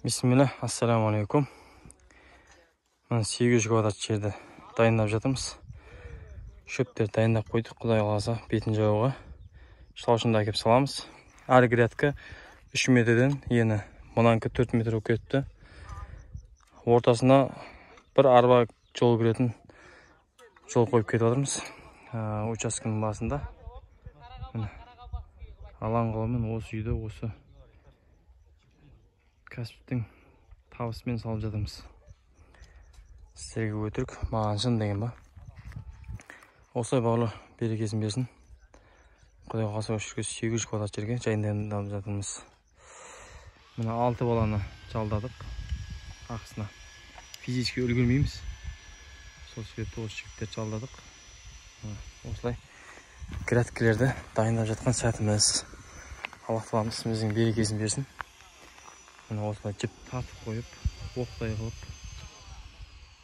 Bismillah, assalamu alaikum. Мен 800 квадрат жерді дайындап жатырмыз. Шөптер дайындап қойдық, құдай қаласа бетін жауға. Шылаушында әкеп саламыз. Әр грядка 3 метрден, ені мұнанкі 4 метр өкетті. Ортасына бір арба жол кіретін жол қойып кетіп отырмыз. Учаскенің басында. Алаң қолымен осы үйді осы кәсіптің табысымен салып жатырмыз. Сіздерге өтірік, маған шын деген ба. Осылай бағлы берекесін берсін. Құдай қаласа өшірге 800 квадрат жерге жайындап жатырмыз. Мына 6 баланы жалдадық. Ақысына физически үлгермейміз. Сол себепті осы жігіттерді жалдадық. Осылай грядкілерді дайындап жатқан сәтіміз. Аллах тағала ісіміздің берекесін берсін. Мына осылай жіп тартып қойып, оқтай қылып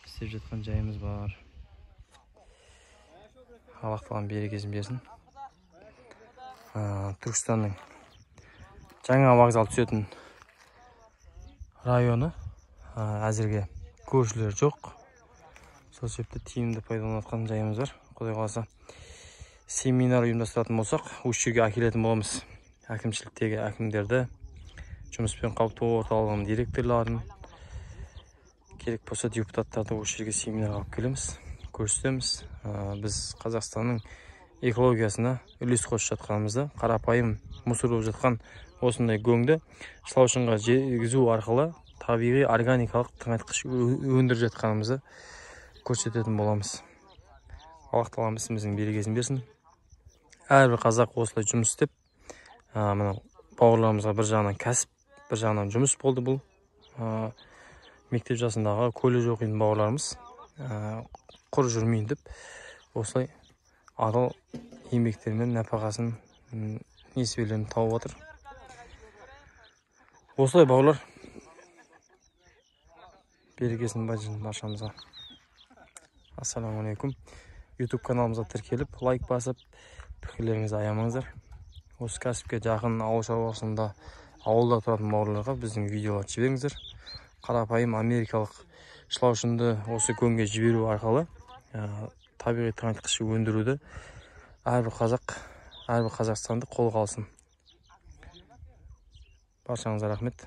істеп жатқан жайымыз бар. Аллах тағала берекесін берсін. Түркістанның жаңа вокзал түсетін районы әзірге көршілер жоқ. Сол себепті тиімді пайдаланатын жайымыз бар. Құдай қаласа семинар ұйымдастыратын болсақ, осы жерге әкелетін боламыз. Әкімшіліктегі әкімдерді, жұмыспен қамту орталығының директорларын, керек болса депутаттарды осы жерге семинарға алып келеміз, көрсетеміз. Біз Қазақстанның экологиясына үлес қосып жатқанымызды, қарапайым мусор болып жатқан осындай көңді шылаушынға жеткізу арқылы табиғи органикалық тыңайтқыш өндіріп жатқанымызды көрсететін боламыз. Аллах тағала ісіміздің берекесін берсін. Әрбір қазақ осылай жұмыс істеп, мына бауырларымызға бір жағынан кәсіп, бір жағынан жұмыс болды бұл. Мектеп жасындағы колледж оқитын бауырларымыз құр жүрмейін деп, осылай адал еңбектермен нәпақасын, несібелерін тауып отыр. Осылай бауырлар, берекесін берсін баршамызға. Ассаламу алейкум. YouTube каналымызға тіркеліп, лайк басып, пікірлеріңізді аямаңыздар. Осы кәсіпке жақын ауыл шаруашылығында ауылда тұратын бауырларға біздің видеоларды жіберіңіздер. Қарапайым америкалық шылаушынды осы көңге жіберу арқылы табиғи тыңайтқыш өндіруді әрбір қазақ, әрбір қазақстанды қолға алсын. Баршаңызға рахмет.